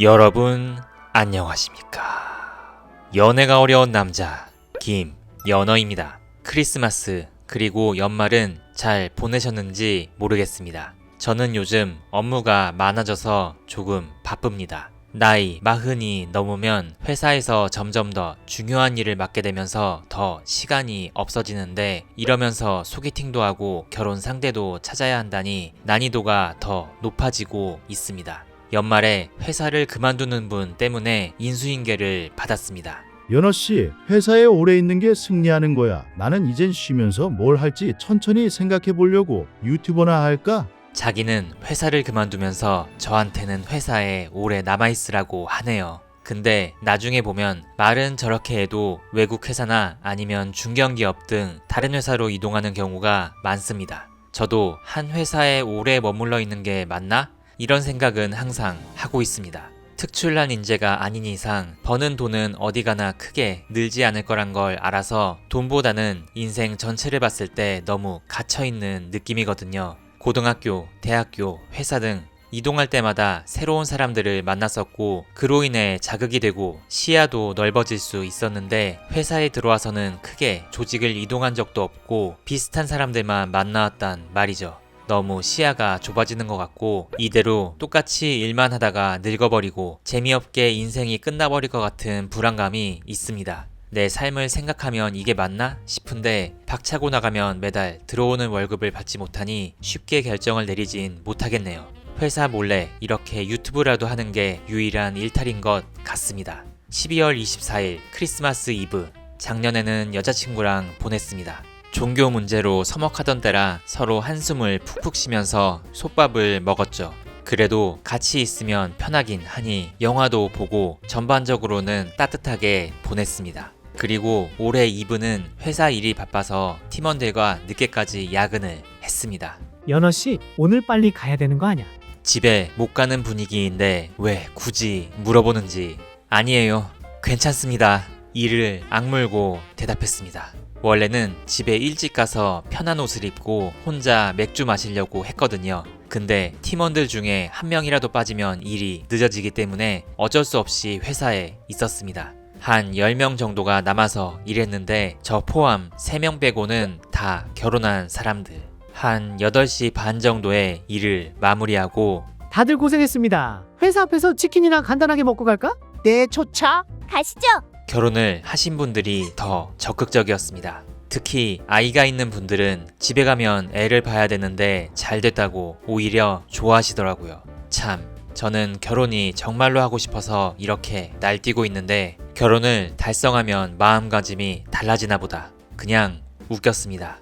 여러분 안녕하십니까? 연애가 어려운 남자 김연어입니다. 크리스마스 그리고 연말은 잘 보내셨는지 모르겠습니다. 저는 요즘 업무가 많아져서 조금 바쁩니다. 나이 40이 넘으면 회사에서 점점 더 중요한 일을 맡게 되면서 더 시간이 없어지는데, 이러면서 소개팅도 하고 결혼 상대도 찾아야 한다니 난이도가 더 높아지고 있습니다. 연말에 회사를 그만두는 분 때문에 인수인계를 받았습니다. 연어씨, 회사에 오래 있는 게 승리하는 거야. 나는 이젠 쉬면서 뭘 할지 천천히 생각해 보려고. 유튜버나 할까? 자기는 회사를 그만두면서 저한테는 회사에 오래 남아있으라고 하네요. 근데 나중에 보면 말은 저렇게 해도 외국 회사나 아니면 중견기업 등 다른 회사로 이동하는 경우가 많습니다. 저도 한 회사에 오래 머물러 있는 게 맞나? 이런 생각은 항상 하고 있습니다. 특출난 인재가 아닌 이상 버는 돈은 어디 가나 크게 늘지 않을 거란 걸 알아서 돈보다는 인생 전체를 봤을 때 너무 갇혀있는 느낌이거든요. 고등학교, 대학교, 회사 등 이동할 때마다 새로운 사람들을 만났었고, 그로 인해 자극이 되고 시야도 넓어질 수 있었는데, 회사에 들어와서는 크게 조직을 이동한 적도 없고 비슷한 사람들만 만나왔단 말이죠. 너무 시야가 좁아지는 것 같고, 이대로 똑같이 일만 하다가 늙어버리고 재미없게 인생이 끝나버릴 것 같은 불안감이 있습니다. 내 삶을 생각하면 이게 맞나 싶은데, 박차고 나가면 매달 들어오는 월급을 받지 못하니 쉽게 결정을 내리진 못하겠네요. 회사 몰래 이렇게 유튜브라도 하는 게 유일한 일탈인 것 같습니다. 12월 24일 크리스마스 이브, 작년에는 여자친구랑 보냈습니다. 종교 문제로 서먹하던 때라 서로 한숨을 푹푹 쉬면서 솥밥을 먹었죠. 그래도 같이 있으면 편하긴 하니 영화도 보고 전반적으로는 따뜻하게 보냈습니다. 그리고 올해 이브는 회사 일이 바빠서 팀원들과 늦게까지 야근을 했습니다. 연어씨, 오늘 빨리 가야 되는 거 아냐? 집에 못 가는 분위기인데 왜 굳이 물어보는지. 아니에요, 괜찮습니다. 이를 악물고 대답했습니다. 원래는 집에 일찍 가서 편한 옷을 입고 혼자 맥주 마시려고 했거든요. 근데 팀원들 중에 한 명이라도 빠지면 일이 늦어지기 때문에 어쩔 수 없이 회사에 있었습니다. 한 10명 정도가 남아서 일했는데 저 포함 3명 빼고는 다 결혼한 사람들. 한 8시 반 정도에 일을 마무리하고 다들 고생했습니다. 회사 앞에서 치킨이나 간단하게 먹고 갈까? 네, 좋죠. 가시죠. 결혼을 하신 분들이 더 적극적이었습니다. 특히 아이가 있는 분들은 집에 가면 애를 봐야 되는데 잘 됐다고 오히려 좋아하시더라고요. 참, 저는 결혼이 정말로 하고 싶어서 이렇게 날뛰고 있는데 결혼을 달성하면 마음가짐이 달라지나 보다. 그냥 웃겼습니다.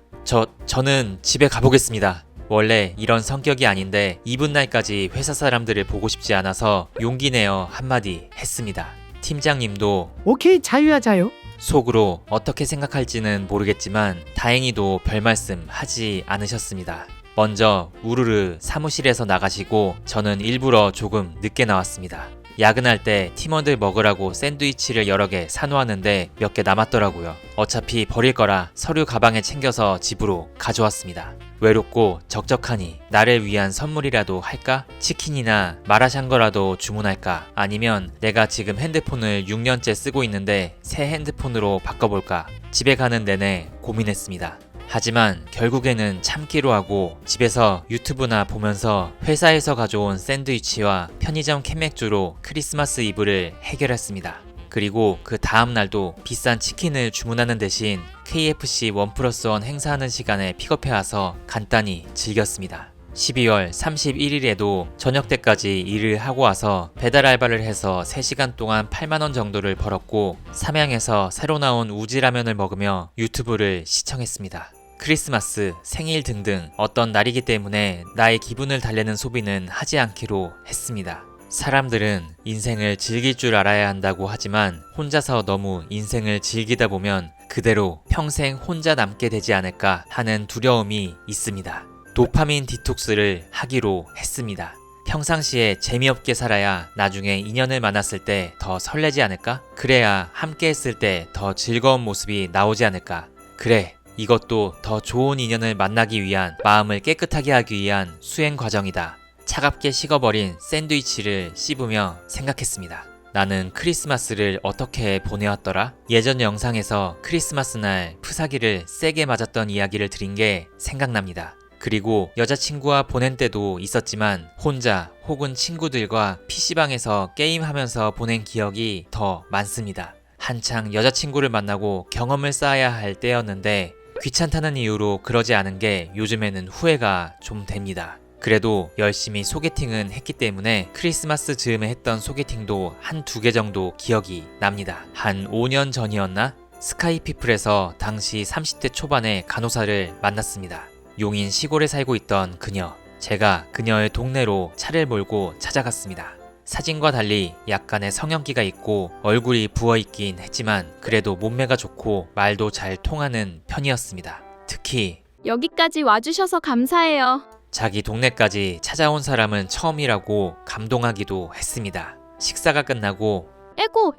저는 집에 가보겠습니다. 원래 이런 성격이 아닌데 이분 날까지 회사 사람들을 보고 싶지 않아서 용기 내어 한마디 했습니다. 팀장님도 오케이, 자유야 자유. 속으로 어떻게 생각할지는 모르겠지만 다행히도 별 말씀 하지 않으셨습니다. 먼저 우르르 사무실에서 나가시고 저는 일부러 조금 늦게 나왔습니다. 야근할 때 팀원들 먹으라고 샌드위치를 여러 개 사놓았는데 몇 개 남았더라고요. 어차피 버릴 거라 서류 가방에 챙겨서 집으로 가져왔습니다. 외롭고 적적하니 나를 위한 선물이라도 할까? 치킨이나 마라샹궈라도 주문할까? 아니면 내가 지금 핸드폰을 6년째 쓰고 있는데 새 핸드폰으로 바꿔볼까? 집에 가는 내내 고민했습니다. 하지만 결국에는 참기로 하고 집에서 유튜브나 보면서 회사에서 가져온 샌드위치와 편의점 캔맥주로 크리스마스 이브를 해결했습니다. 그리고 그 다음 날도 비싼 치킨을 주문하는 대신 KFC 1+1 행사하는 시간에 픽업해와서 간단히 즐겼습니다. 12월 31일에도 저녁 때까지 일을 하고 와서 배달 알바를 해서 3시간 동안 8만원 정도를 벌었고, 삼양에서 새로 나온 우지라면을 먹으며 유튜브를 시청했습니다. 크리스마스, 생일 등등 어떤 날이기 때문에 나의 기분을 달래는 소비는 하지 않기로 했습니다. 사람들은 인생을 즐길 줄 알아야 한다고 하지만 혼자서 너무 인생을 즐기다 보면 그대로 평생 혼자 남게 되지 않을까 하는 두려움이 있습니다. 도파민 디톡스를 하기로 했습니다. 평상시에 재미없게 살아야 나중에 인연을 만났을 때 더 설레지 않을까? 그래야 함께 했을 때 더 즐거운 모습이 나오지 않을까? 그래, 이것도 더 좋은 인연을 만나기 위한, 마음을 깨끗하게 하기 위한 수행 과정이다. 차갑게 식어버린 샌드위치를 씹으며 생각했습니다. 나는 크리스마스를 어떻게 보내왔더라? 예전 영상에서 크리스마스 날 푸사기를 세게 맞았던 이야기를 드린 게 생각납니다. 그리고 여자친구와 보낸 때도 있었지만 혼자 혹은 친구들과 PC방에서 게임하면서 보낸 기억이 더 많습니다. 한창 여자친구를 만나고 경험을 쌓아야 할 때였는데 귀찮다는 이유로 그러지 않은 게 요즘에는 후회가 좀 됩니다. 그래도 열심히 소개팅은 했기 때문에 크리스마스 즈음에 했던 소개팅도 한 2개 정도 기억이 납니다. 한 5년 전이었나? 스카이피플에서 당시 30대 초반의 간호사를 만났습니다. 용인 시골에 살고 있던 그녀. 제가 그녀의 동네로 차를 몰고 찾아갔습니다. 사진과 달리 약간의 성형기가 있고 얼굴이 부어있긴 했지만 그래도 몸매가 좋고 말도 잘 통하는 편이었습니다. 특히 여기까지 와주셔서 감사해요. 자기 동네까지 찾아온 사람은 처음이라고 감동하기도 했습니다. 식사가 끝나고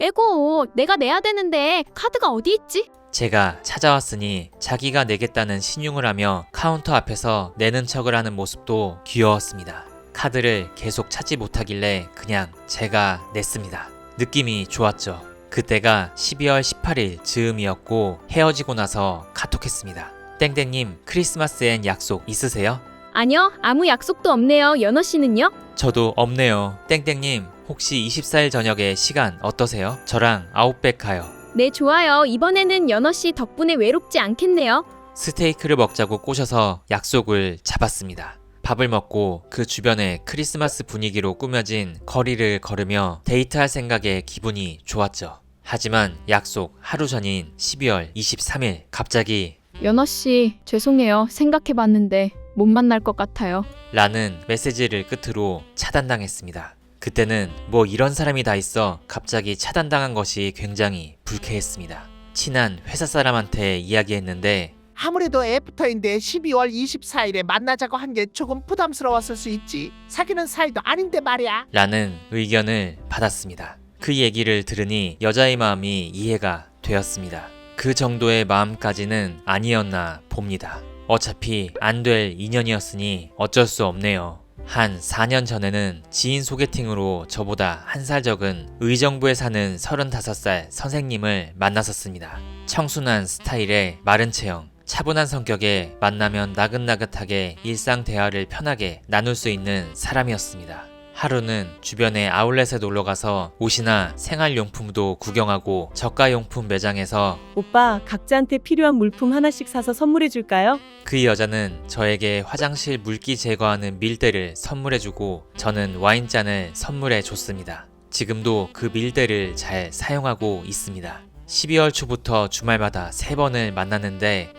에고, 내가 내야 되는데 카드가 어디 있지? 제가 찾아왔으니 자기가 내겠다는 신용을 하며 카운터 앞에서 내는 척을 하는 모습도 귀여웠습니다. 카드를 계속 찾지 못하길래 그냥 제가 냈습니다. 느낌이 좋았죠. 그때가 12월 18일 즈음이었고 헤어지고 나서 카톡했습니다. 땡땡님, 크리스마스엔 약속 있으세요? 아니요, 아무 약속도 없네요. 연어 씨는요? 저도 없네요. 땡땡님, 혹시 24일 저녁에 시간 어떠세요? 저랑 아웃백 가요. 네, 좋아요. 이번에는 연어 씨 덕분에 외롭지 않겠네요. 스테이크를 먹자고 꼬셔서 약속을 잡았습니다. 밥을 먹고 그 주변에 크리스마스 분위기로 꾸며진 거리를 걸으며 데이트할 생각에 기분이 좋았죠. 하지만 약속 하루 전인 12월 23일 갑자기 연어 씨, 죄송해요. 생각해봤는데 못 만날 것 같아요. 라는 메시지를 끝으로 차단당했습니다. 그때는 뭐 이런 사람이 다 있어 갑자기 차단당한 것이 굉장히 불쾌했습니다. 친한 회사 사람한테 이야기했는데 아무래도 애프터인데 12월 24일에 만나자고 한 게 조금 부담스러웠을 수 있지. 사귀는 사이도 아닌데 말이야. 라는 의견을 받았습니다. 그 얘기를 들으니 여자의 마음이 이해가 되었습니다. 그 정도의 마음까지는 아니었나 봅니다. 어차피 안 될 인연이었으니 어쩔 수 없네요. 한 4년 전에는 지인 소개팅으로 저보다 한 살 적은 의정부에 사는 35살 선생님을 만났었습니다. 청순한 스타일의 마른 체형, 차분한 성격에 만나면 나긋나긋하게 일상 대화를 편하게 나눌 수 있는 사람이었습니다. 하루는 주변에 아울렛에 놀러가서 옷이나 생활용품도 구경하고 저가용품 매장에서 오빠, 각자한테 필요한 물품 하나씩 사서 선물해 줄까요? 그 여자는 저에게 화장실 물기 제거하는 밀대를 선물해주고 저는 와인잔을 선물해 줬습니다. 지금도 그 밀대를 잘 사용하고 있습니다. 12월 초부터 주말마다 3번을 만났는데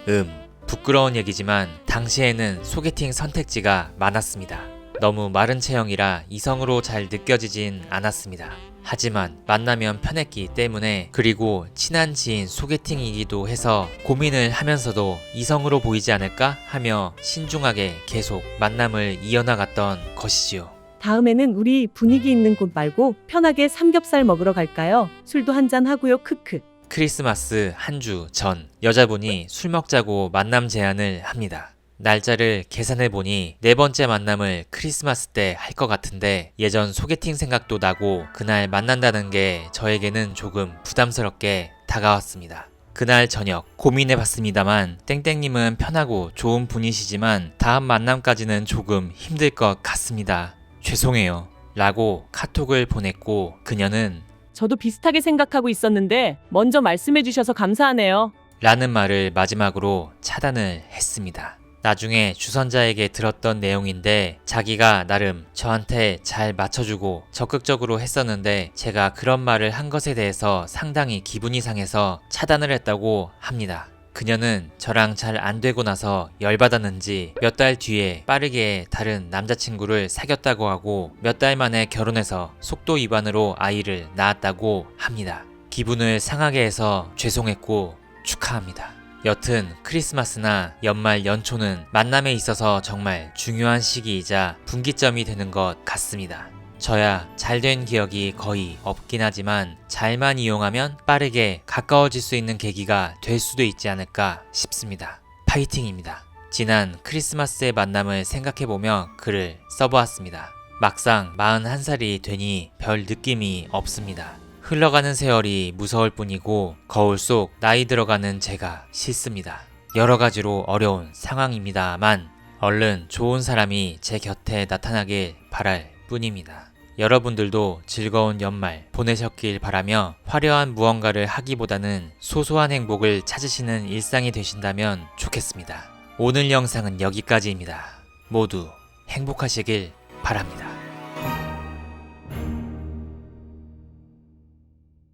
부끄러운 얘기지만 당시에는 소개팅 선택지가 많았습니다. 너무 마른 체형이라 이성으로 잘 느껴지진 않았습니다. 하지만 만나면 편했기 때문에 그리고 친한 지인 소개팅이기도 해서 고민을 하면서도 이성으로 보이지 않을까 하며 신중하게 계속 만남을 이어나갔던 것이지요. 다음에는 우리 분위기 있는 곳 말고 편하게 삼겹살 먹으러 갈까요? 술도 한잔 하고요. 크크. 크리스마스 한 주 전 여자분이 술 먹자고 만남 제안을 합니다. 날짜를 계산해보니 4번째 만남을 크리스마스 때 할 것 같은데 예전 소개팅 생각도 나고 그날 만난다는 게 저에게는 조금 부담스럽게 다가왔습니다. 그날 저녁 고민해봤습니다만 땡땡님은 편하고 좋은 분이시지만 다음 만남까지는 조금 힘들 것 같습니다. 죄송해요. 라고 카톡을 보냈고 그녀는 저도 비슷하게 생각하고 있었는데 먼저 말씀해 주셔서 감사하네요. 라는 말을 마지막으로 차단을 했습니다. 나중에 주선자에게 들었던 내용인데 자기가 나름 저한테 잘 맞춰주고 적극적으로 했었는데 제가 그런 말을 한 것에 대해서 상당히 기분이 상해서 차단을 했다고 합니다. 그녀는 저랑 잘 안 되고 나서 열받았는지 몇 달 뒤에 빠르게 다른 남자친구를 사귀었다고 하고 몇 달 만에 결혼해서 속도 위반으로 아이를 낳았다고 합니다. 기분을 상하게 해서 죄송했고 축하합니다. 여튼 크리스마스나 연말 연초는 만남에 있어서 정말 중요한 시기이자 분기점이 되는 것 같습니다. 저야 잘된 기억이 거의 없긴 하지만 잘만 이용하면 빠르게 가까워질 수 있는 계기가 될 수도 있지 않을까 싶습니다. 파이팅입니다. 지난 크리스마스의 만남을 생각해보며 글을 써보았습니다. 막상 41살이 되니 별 느낌이 없습니다. 흘러가는 세월이 무서울 뿐이고 거울 속 나이 들어가는 제가 싫습니다. 여러 가지로 어려운 상황입니다만 얼른 좋은 사람이 제 곁에 나타나길 바랄 뿐입니다. 여러분들도 즐거운 연말 보내셨길 바라며 화려한 무언가를 하기보다는 소소한 행복을 찾으시는 일상이 되신다면 좋겠습니다. 오늘 영상은 여기까지입니다. 모두 행복하시길 바랍니다.